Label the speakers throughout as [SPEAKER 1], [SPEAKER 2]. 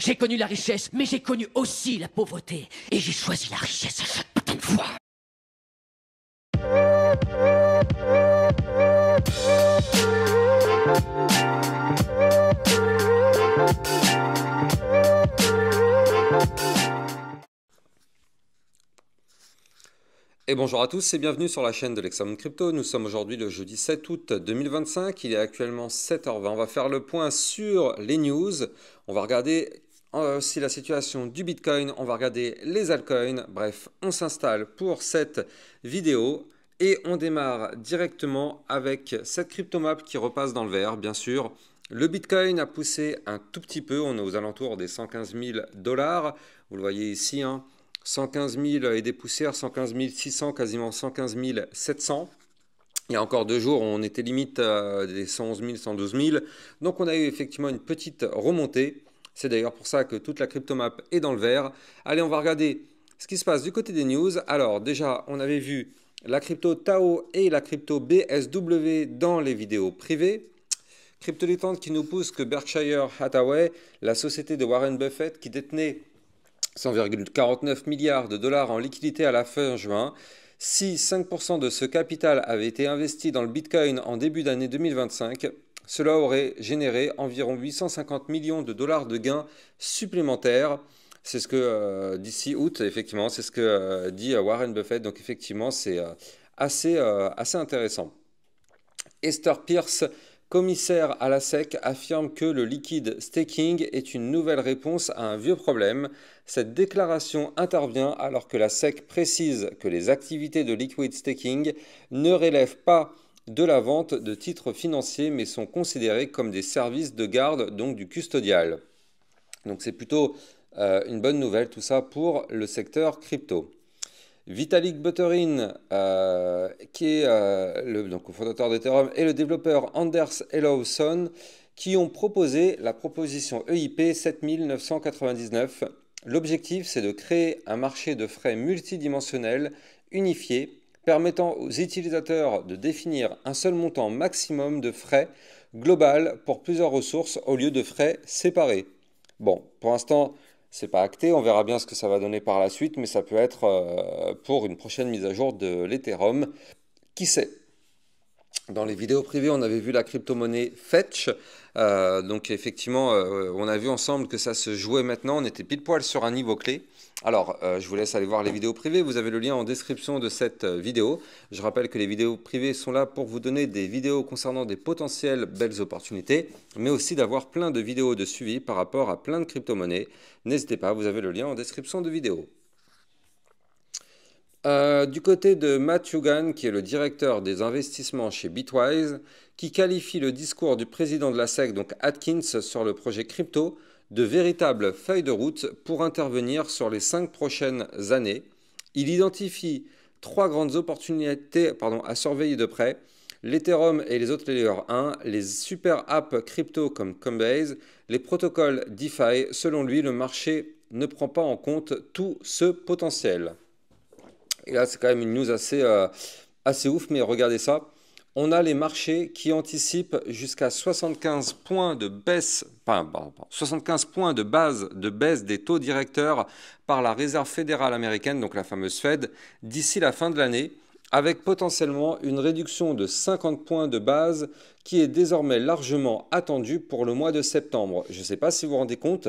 [SPEAKER 1] J'ai connu la richesse, mais j'ai connu aussi la pauvreté. Et j'ai choisi la richesse à chaque putain de fois.
[SPEAKER 2] Et bonjour à tous et bienvenue sur la chaîne de l'Examen Crypto. Nous sommes aujourd'hui le jeudi 7 août 2025, il est actuellement 7h20. On va faire le point sur les news, on va regarder aussi la situation du Bitcoin, on va regarder les altcoins. Bref, on s'installe pour cette vidéo et on démarre directement avec cette cryptomap qui repasse dans le vert, bien sûr. Le Bitcoin a poussé un tout petit peu, on est aux alentours des 115 000 $. Vous le voyez ici, hein. 115 000 et des poussières, 115 600, quasiment 115 700. Il y a encore 2 jours, on était limite des 111 000, 112 000. Donc on a eu effectivement une petite remontée. C'est d'ailleurs pour ça que toute la cryptomap est dans le vert. Allez, on va regarder ce qui se passe du côté des news. Alors déjà, on avait vu la crypto Tao et la crypto BSW dans les vidéos privées. Crypto Dilettante qui nous pousse que Berkshire Hathaway, la société de Warren Buffett qui détenait 100,49 milliards de dollars en liquidité à la fin juin. Si 5% de ce capital avait été investi dans le Bitcoin en début d'année 2025, cela aurait généré environ 850 millions de dollars de gains supplémentaires. C'est ce que d'ici août, effectivement, c'est ce que dit Warren Buffett. Donc effectivement, c'est assez intéressant. Esther Pierce, commissaire à la SEC, affirme que le liquid staking est une nouvelle réponse à un vieux problème. Cette déclaration intervient alors que la SEC précise que les activités de liquid staking ne relèvent pas de la vente de titres financiers mais sont considérées comme des services de garde, donc du custodial. Donc c'est plutôt une bonne nouvelle tout ça pour le secteur crypto. Vitalik Buterin, qui est le fondateur d'Ethereum, et le développeur Anders Elowson, qui ont proposé la proposition EIP 7999. L'objectif, c'est de créer un marché de frais multidimensionnel unifié, permettant aux utilisateurs de définir un seul montant maximum de frais global pour plusieurs ressources au lieu de frais séparés. Bon, pour l'instant, c'est pas acté, on verra bien ce que ça va donner par la suite, mais ça peut être pour une prochaine mise à jour de l'Ethereum. Qui sait? Dans les vidéos privées, on avait vu la crypto-monnaie Fetch. Donc effectivement, on a vu ensemble que ça se jouait maintenant. On était pile poil sur un niveau clé. Alors, je vous laisse aller voir les vidéos privées. Vous avez le lien en description de cette vidéo. Je rappelle que les vidéos privées sont là pour vous donner des vidéos concernant des potentielles belles opportunités, mais aussi d'avoir plein de vidéos de suivi par rapport à plein de crypto-monnaies. N'hésitez pas, vous avez le lien en description de vidéo. Du côté de Matt Hougan, qui est le directeur des investissements chez Bitwise, qui qualifie le discours du président de la SEC, donc Atkins, sur le projet crypto, de véritable feuille de route pour intervenir sur les 5 prochaines années. Il identifie 3 grandes opportunités à surveiller de près: l'Ethereum et les autres Layer 1, les super apps crypto comme Coinbase, les protocoles DeFi. Selon lui, le marché ne prend pas en compte tout ce potentiel. Et là, c'est quand même une news assez ouf, mais regardez ça. On a les marchés qui anticipent jusqu'à 75 points de baisse, 75 points de base de baisse des taux directeurs par la Réserve fédérale américaine, donc la fameuse Fed, d'ici la fin de l'année, avec potentiellement une réduction de 50 points de base qui est désormais largement attendue pour le mois de septembre. Je ne sais pas si vous vous rendez compte,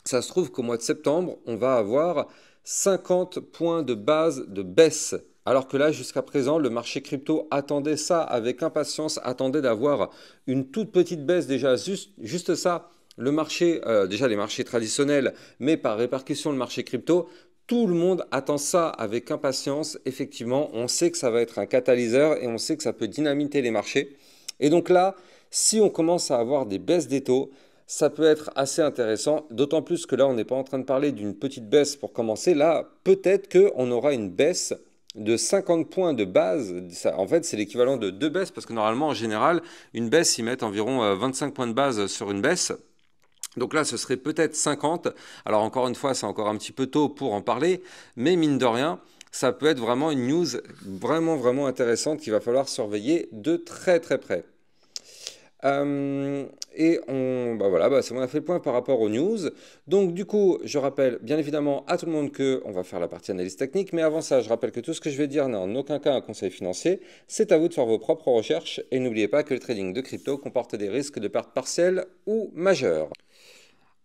[SPEAKER 2] ça se trouve qu'au mois de septembre, on va avoir 50 points de base de baisse. Alors que là, jusqu'à présent, le marché crypto attendait ça avec impatience, attendait d'avoir une toute petite baisse, déjà juste ça. Le marché, déjà les marchés traditionnels, mais par répercussion le marché crypto, tout le monde attend ça avec impatience. Effectivement, on sait que ça va être un catalyseur et on sait que ça peut dynamiter les marchés. Et donc là, si on commence à avoir des baisses des taux, ça peut être assez intéressant, d'autant plus que là, on n'est pas en train de parler d'une petite baisse pour commencer. Là, peut-être qu'on aura une baisse de 50 points de base. Ça, en fait, c'est l'équivalent de 2 baisses, parce que normalement, en général, une baisse, ils mettent environ 25 points de base sur une baisse. Donc là, ce serait peut-être 50. Alors encore une fois, c'est encore un petit peu tôt pour en parler, mais mine de rien, ça peut être vraiment une news vraiment intéressante qu'il va falloir surveiller de très très près. C'est bon, on a fait le point par rapport aux news. Donc du coup, je rappelle bien évidemment à tout le monde que on va faire la partie analyse technique, mais avant ça, je rappelle que tout ce que je vais dire n'est en aucun cas un conseil financier. C'est à vous de faire vos propres recherches et n'oubliez pas que le trading de crypto comporte des risques de perte partielle ou majeure.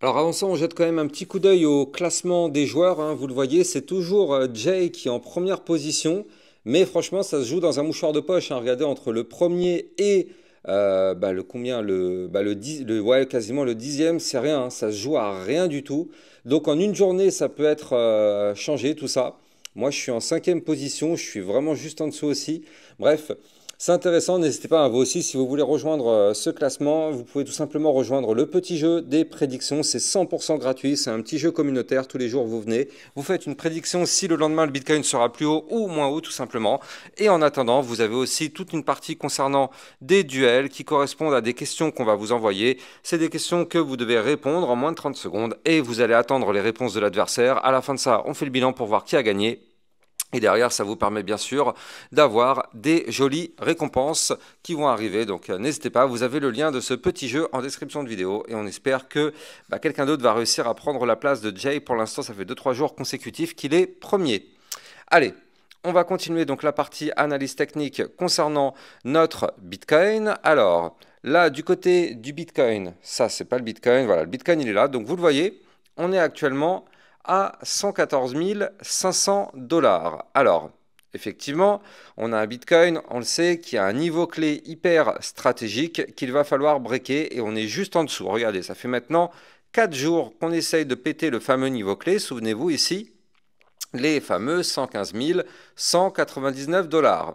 [SPEAKER 2] Alors avant ça, on jette quand même un petit coup d'œil au classement des joueurs, hein. Vous le voyez, c'est toujours Jay qui est en première position, mais franchement, ça se joue dans un mouchoir de poche, hein. Regardez, entre le premier et le combien, ouais, quasiment le dixième, c'est rien, hein. Ça se joue à rien du tout. Donc en une journée, ça peut être changé tout ça. Moi, je suis en cinquième position, je suis vraiment juste en dessous aussi. Bref. C'est intéressant, n'hésitez pas à vous aussi, si vous voulez rejoindre ce classement, vous pouvez tout simplement rejoindre le petit jeu des prédictions, c'est 100% gratuit, c'est un petit jeu communautaire, tous les jours vous venez, vous faites une prédiction si le lendemain le Bitcoin sera plus haut ou moins haut tout simplement, et en attendant vous avez aussi toute une partie concernant des duels qui correspondent à des questions qu'on va vous envoyer, c'est des questions que vous devez répondre en moins de 30 secondes et vous allez attendre les réponses de l'adversaire, à la fin de ça on fait le bilan pour voir qui a gagné. Et derrière, ça vous permet bien sûr d'avoir des jolies récompenses qui vont arriver. Donc n'hésitez pas, vous avez le lien de ce petit jeu en description de vidéo. Et on espère que quelqu'un d'autre va réussir à prendre la place de Jay. Pour l'instant, ça fait 2-3 jours consécutifs qu'il est premier. Allez, on va continuer donc la partie analyse technique concernant notre Bitcoin. Alors, là, du côté du Bitcoin, ça, c'est pas le Bitcoin. Voilà, le Bitcoin, il est là. Donc vous le voyez, on est actuellement à 114 500 $. Alors, effectivement, on a un Bitcoin, on le sait, qui a un niveau clé hyper stratégique qu'il va falloir breaker et on est juste en dessous. Regardez, ça fait maintenant 4 jours qu'on essaye de péter le fameux niveau clé. Souvenez-vous ici, les fameux 115 199 $.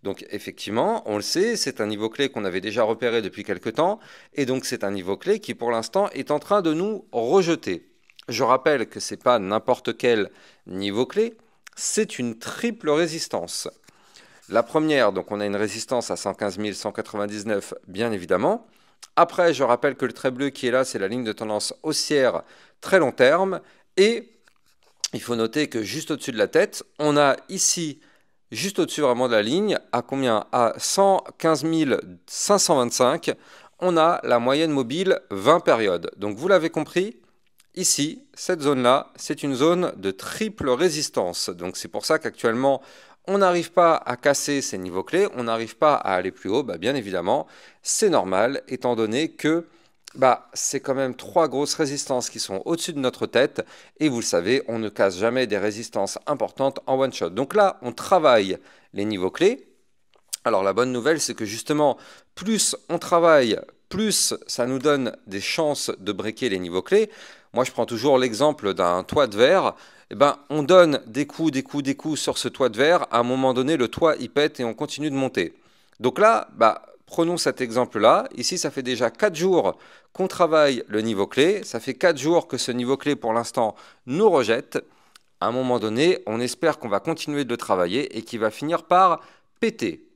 [SPEAKER 2] Donc effectivement, on le sait, c'est un niveau clé qu'on avait déjà repéré depuis quelque temps et donc c'est un niveau clé qui pour l'instant est en train de nous rejeter. Je rappelle que ce n'est pas n'importe quel niveau clé, c'est une triple résistance. La première, donc on a une résistance à 115 199, bien évidemment. Après, je rappelle que le trait bleu qui est là, c'est la ligne de tendance haussière très long terme. Et il faut noter que juste au-dessus de la tête, on a ici, juste au-dessus vraiment de la ligne, à combien? À 115 525, on a la moyenne mobile 20 périodes. Donc vous l'avez compris, ici, cette zone-là, c'est une zone de triple résistance. Donc c'est pour ça qu'actuellement, on n'arrive pas à casser ces niveaux clés, on n'arrive pas à aller plus haut. Bien évidemment, c'est normal, étant donné que c'est quand même 3 grosses résistances qui sont au-dessus de notre tête. Et vous le savez, on ne casse jamais des résistances importantes en one shot. Donc là, on travaille les niveaux clés. Alors la bonne nouvelle, c'est que justement, plus on travaille, plus ça nous donne des chances de breaker les niveaux clés. Moi, je prends toujours l'exemple d'un toit de verre. On donne des coups sur ce toit de verre. À un moment donné, le toit, il pète et on continue de monter. Donc là, prenons cet exemple-là. Ici, ça fait déjà 4 jours qu'on travaille le niveau clé. Ça fait 4 jours que ce niveau clé, pour l'instant, nous rejette. À un moment donné, on espère qu'on va continuer de le travailler et qu'il va finir par péter.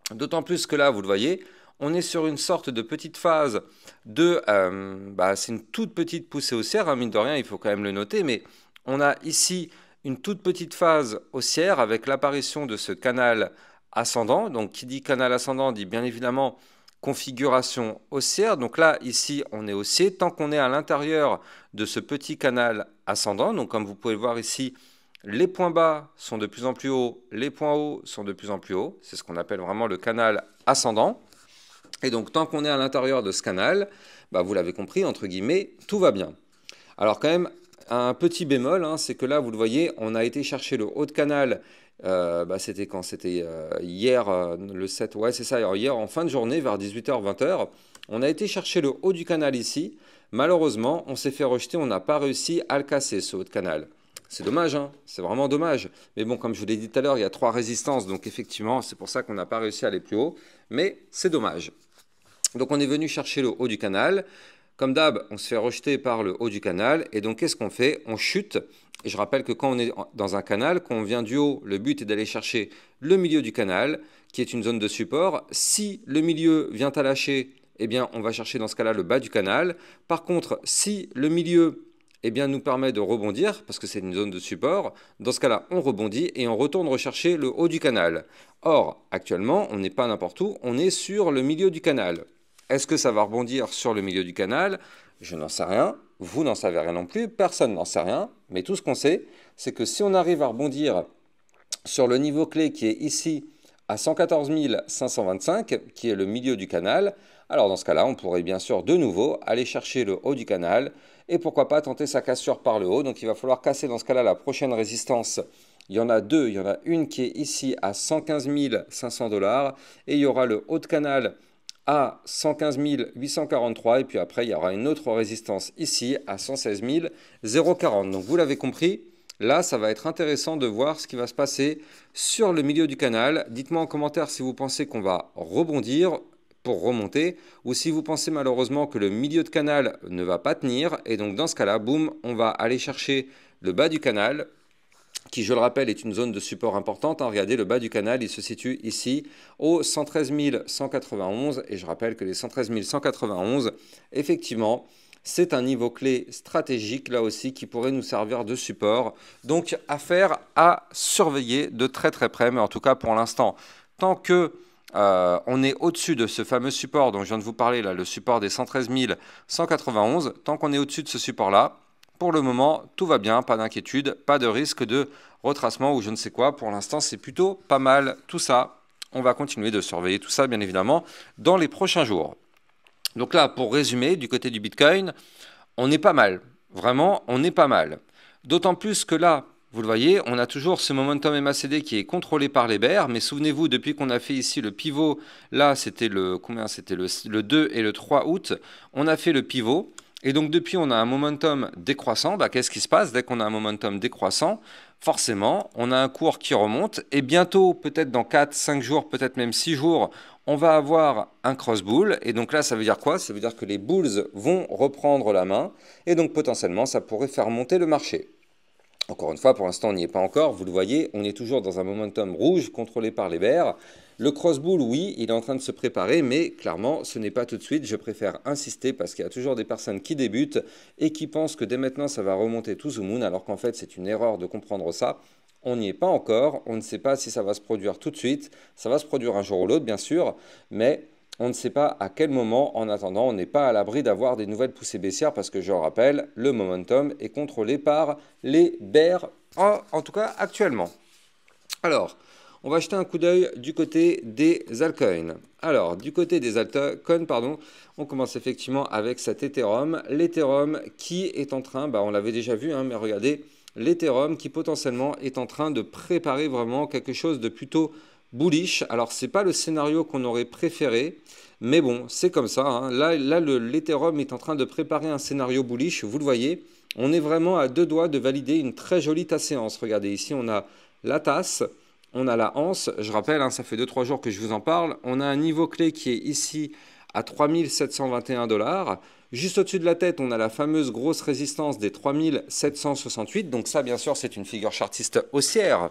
[SPEAKER 2] D'autant plus que là, vous le voyez, on est sur une sorte de petite phase de... c'est une toute petite poussée haussière, hein, mine de rien, il faut quand même le noter, mais on a ici une toute petite phase haussière avec l'apparition de ce canal ascendant. Donc qui dit canal ascendant dit bien évidemment configuration haussière. Donc là, ici, on est haussier. Tant qu'on est à l'intérieur de ce petit canal ascendant, donc comme vous pouvez le voir ici, les points bas sont de plus en plus hauts, les points hauts sont de plus en plus hauts. C'est ce qu'on appelle vraiment le canal ascendant. Et donc, tant qu'on est à l'intérieur de ce canal, vous l'avez compris, entre guillemets, tout va bien. Alors quand même, un petit bémol, hein, c'est que là, vous le voyez, on a été chercher le haut de canal. C'était quand? C'était hier, le 7, ouais, c'est ça. Alors, hier, en fin de journée, vers 18h, 20h, on a été chercher le haut du canal ici. Malheureusement, on s'est fait rejeter, on n'a pas réussi à le casser, ce haut de canal. C'est dommage, hein, c'est vraiment dommage. Mais bon, comme je vous l'ai dit tout à l'heure, il y a 3 résistances, donc effectivement, c'est pour ça qu'on n'a pas réussi à aller plus haut. Mais c'est dommage. Donc on est venu chercher le haut du canal. Comme d'hab, on se fait rejeter par le haut du canal. Et donc qu'est-ce qu'on fait? On chute. Et je rappelle que quand on est dans un canal, quand on vient du haut, le but est d'aller chercher le milieu du canal, qui est une zone de support. Si le milieu vient à lâcher, eh bien on va chercher dans ce cas-là le bas du canal. Par contre, si le milieu nous permet de rebondir, parce que c'est une zone de support, dans ce cas-là, on rebondit et on retourne rechercher le haut du canal. Or, actuellement, on n'est pas n'importe où, on est sur le milieu du canal. Est-ce que ça va rebondir sur le milieu du canal? Je n'en sais rien. Vous n'en savez rien non plus. Personne n'en sait rien. Mais tout ce qu'on sait, c'est que si on arrive à rebondir sur le niveau clé qui est ici à 114 525, qui est le milieu du canal, alors dans ce cas-là, on pourrait bien sûr de nouveau aller chercher le haut du canal et pourquoi pas tenter sa cassure par le haut. Donc il va falloir casser dans ce cas-là la prochaine résistance. Il y en a deux. Il y en a une qui est ici à 115 500 $ et il y aura le haut de canal à 115 843 et puis après il y aura une autre résistance ici à 116 040. Donc vous l'avez compris. Là, ça va être intéressant de voir ce qui va se passer sur le milieu du canal. Dites-moi en commentaire si vous pensez qu'on va rebondir pour remonter ou si vous pensez malheureusement que le milieu de canal ne va pas tenir. Et donc dans ce cas-là, boum, on va aller chercher le bas du canal qui, je le rappelle, est une zone de support importante. Regardez, le bas du canal, il se situe ici au 113 191. Et je rappelle que les 113 191, effectivement, c'est un niveau clé stratégique, là aussi, qui pourrait nous servir de support. Donc, affaire à surveiller de très très près. Mais en tout cas, pour l'instant, tant que on est au-dessus de ce fameux support dont je viens de vous parler, là, le support des 113 191, tant qu'on est au-dessus de ce support-là, pour le moment, tout va bien, pas d'inquiétude, pas de risque de retracement ou je ne sais quoi. Pour l'instant, c'est plutôt pas mal tout ça. On va continuer de surveiller tout ça, bien évidemment, dans les prochains jours. Donc là, pour résumer, du côté du Bitcoin, on est pas mal. Vraiment, on est pas mal. D'autant plus que là, vous le voyez, on a toujours ce momentum MACD qui est contrôlé par les bears. Mais souvenez-vous, depuis qu'on a fait ici le pivot, là, c'était le 2 et le 3 août, on a fait le pivot. Et donc depuis, on a un momentum décroissant. Qu'est-ce qui se passe dès qu'on a un momentum décroissant? Forcément, on a un cours qui remonte. Et bientôt, peut-être dans 4, 5 jours, peut-être même 6 jours, on va avoir un cross bull. Et donc là, ça veut dire quoi? Ça veut dire que les bulls vont reprendre la main. Et donc potentiellement, ça pourrait faire monter le marché. Encore une fois, pour l'instant, on n'y est pas encore. Vous le voyez, on est toujours dans un momentum rouge contrôlé par les bears. Le cross-bull, oui, il est en train de se préparer, mais clairement, ce n'est pas tout de suite. Je préfère insister parce qu'il y a toujours des personnes qui débutent et qui pensent que dès maintenant, ça va remonter tout the moon, alors qu'en fait, c'est une erreur de comprendre ça. On n'y est pas encore. On ne sait pas si ça va se produire tout de suite. Ça va se produire un jour ou l'autre, bien sûr, mais on ne sait pas à quel moment. En attendant, on n'est pas à l'abri d'avoir des nouvelles poussées baissières parce que, je le rappelle, le momentum est contrôlé par les bears, en tout cas actuellement. Alors, on va jeter un coup d'œil du côté des altcoins. Alors, du côté des altcoins, pardon, on commence effectivement avec cet Ethereum. L'Ethereum qui est en train, on l'avait déjà vu, mais regardez, l'Ethereum qui potentiellement est en train de préparer vraiment quelque chose de plutôt bullish. Alors, ce n'est pas le scénario qu'on aurait préféré, mais bon, c'est comme ça. Là, l'Ethereum est en train de préparer un scénario bullish, vous le voyez. On est vraiment à deux doigts de valider une très jolie tasse séance. Regardez, ici, on a la tasse. On a la anse, je rappelle, ça fait 2-3 jours que je vous en parle. On a un niveau clé qui est ici à 3 721 $. Juste au-dessus de la tête, on a la fameuse grosse résistance des 3 768. Donc ça, bien sûr, c'est une figure chartiste haussière.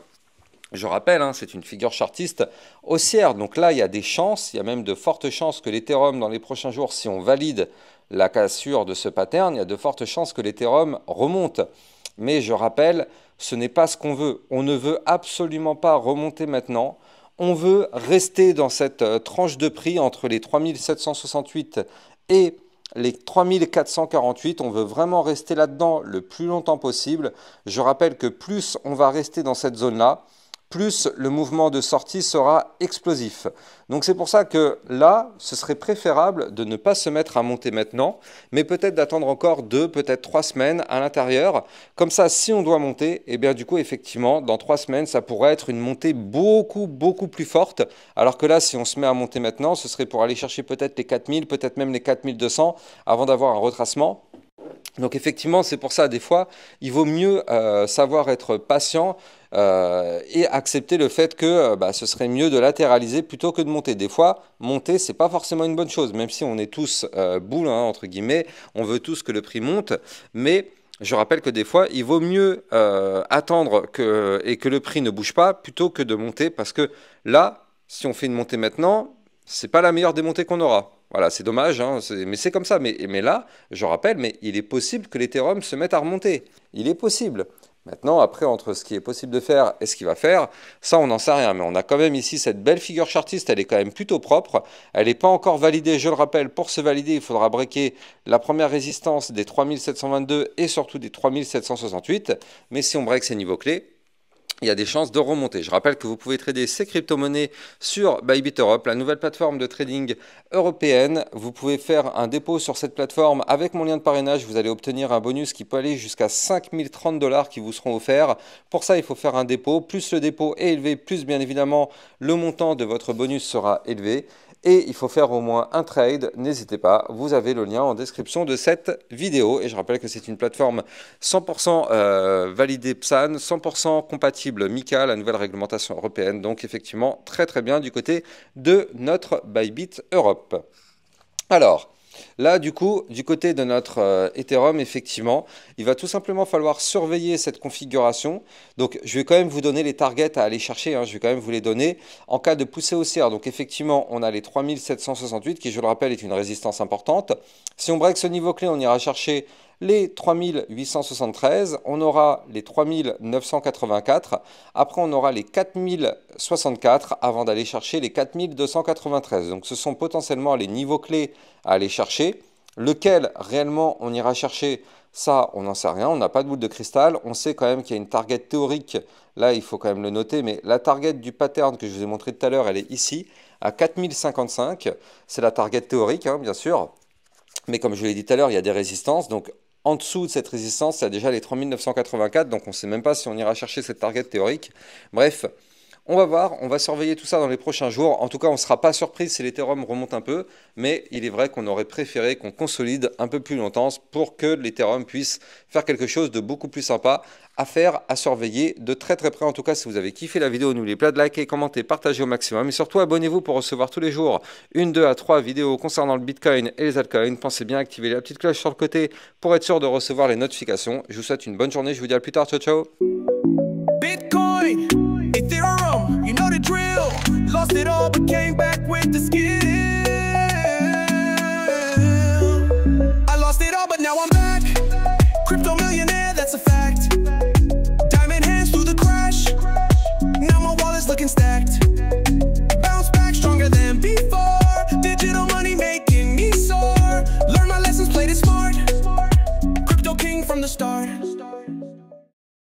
[SPEAKER 2] Je rappelle, c'est une figure chartiste haussière. Donc là, il y a des chances, il y a même de fortes chances que l'Ethereum, dans les prochains jours, si on valide la cassure de ce pattern, il y a de fortes chances que l'Ethereum remonte. Mais je rappelle, ce n'est pas ce qu'on veut. On ne veut absolument pas remonter maintenant. On veut rester dans cette tranche de prix entre les 3768 et les 3448. On veut vraiment rester là-dedans le plus longtemps possible. Je rappelle que plus on va rester dans cette zone-là, plus le mouvement de sortie sera explosif. Donc c'est pour ça que là, ce serait préférable de ne pas se mettre à monter maintenant, mais peut-être d'attendre encore 2, peut-être 3 semaines à l'intérieur. Comme ça, si on doit monter, et bien du coup, effectivement, dans 3 semaines, ça pourrait être une montée beaucoup plus forte. Alors que là, si on se met à monter maintenant, ce serait pour aller chercher peut-être les 4000, peut-être même les 4200 avant d'avoir un retracement. Donc effectivement, c'est pour ça, des fois, il vaut mieux savoir être patient et accepter le fait que ce serait mieux de latéraliser plutôt que de monter. Des fois, monter, c'est pas forcément une bonne chose, même si on est tous boules, entre guillemets, on veut tous que le prix monte, mais je rappelle que des fois, il vaut mieux attendre et que le prix ne bouge pas plutôt que de monter, parce que là, si on fait une montée maintenant, c'est pas la meilleure des montées qu'on aura. Voilà, c'est dommage, mais c'est comme ça. Mais là, je rappelle, mais il est possible que l'Ethereum se mette à remonter. Il est possible. Maintenant, après, entre ce qui est possible de faire et ce qu'il va faire, ça, on n'en sait rien. Mais on a quand même ici cette belle figure chartiste, elle est quand même plutôt propre. Elle n'est pas encore validée, je le rappelle. Pour se valider, il faudra breaker la première résistance des 3722 et surtout des 3768. Mais si on break ces niveaux clés, il y a des chances de remonter. Je rappelle que vous pouvez trader ces crypto-monnaies sur Bybit Europe, la nouvelle plateforme de trading européenne. Vous pouvez faire un dépôt sur cette plateforme avec mon lien de parrainage. Vous allez obtenir un bonus qui peut aller jusqu'à 5030 $ qui vous seront offerts. Pour ça, il faut faire un dépôt. Plus le dépôt est élevé, plus bien évidemment le montant de votre bonus sera élevé. Et il faut faire au moins un trade, n'hésitez pas, vous avez le lien en description de cette vidéo. Et je rappelle que c'est une plateforme 100% validée PSAN, 100% compatible MiCA, la nouvelle réglementation européenne. Donc effectivement, très très bien du côté de notre Bybit Europe. Alors, là, du coup, du côté de notre Ethereum, effectivement, il va tout simplement falloir surveiller cette configuration. Donc, je vais quand même vous donner les targets à aller chercher. Je vais quand même vous les donner en cas de poussée haussière. Donc, effectivement, on a les 3768 qui, je le rappelle, est une résistance importante. Si on break ce niveau clé, on ira chercher les 3873, on aura les 3984, après on aura les 4064 avant d'aller chercher les 4293. Donc ce sont potentiellement les niveaux clés à aller chercher. Lequel réellement on ira chercher, ça on n'en sait rien, on n'a pas de boule de cristal. On sait quand même qu'il y a une target théorique, là il faut quand même le noter, mais la target du pattern que je vous ai montré tout à l'heure, elle est ici, à 4055. C'est la target théorique, bien sûr. Mais comme je l'ai dit tout à l'heure, il y a des résistances. Donc, en dessous de cette résistance, il y a déjà les 3984. Donc, on ne sait même pas si on ira chercher cette target théorique. Bref, on va voir. On va surveiller tout ça dans les prochains jours. En tout cas, on ne sera pas surpris si l'Ethereum remonte un peu. Mais il est vrai qu'on aurait préféré qu'on consolide un peu plus longtemps pour que l'Ethereum puisse faire quelque chose de beaucoup plus sympa à faire, à surveiller de très très près. En tout cas, si vous avez kiffé la vidéo, n'oubliez pas de liker, commenter, partager au maximum. Et surtout, abonnez-vous pour recevoir tous les jours 1, 2 à 3 vidéos concernant le Bitcoin et les altcoins. Pensez bien à activer la petite cloche sur le côté pour être sûr de recevoir les notifications. Je vous souhaite une bonne journée. Je vous dis à plus tard. Ciao, ciao.
[SPEAKER 3] Bitcoin, Ethereum, you know the drill. Lost it all but came back with the skill.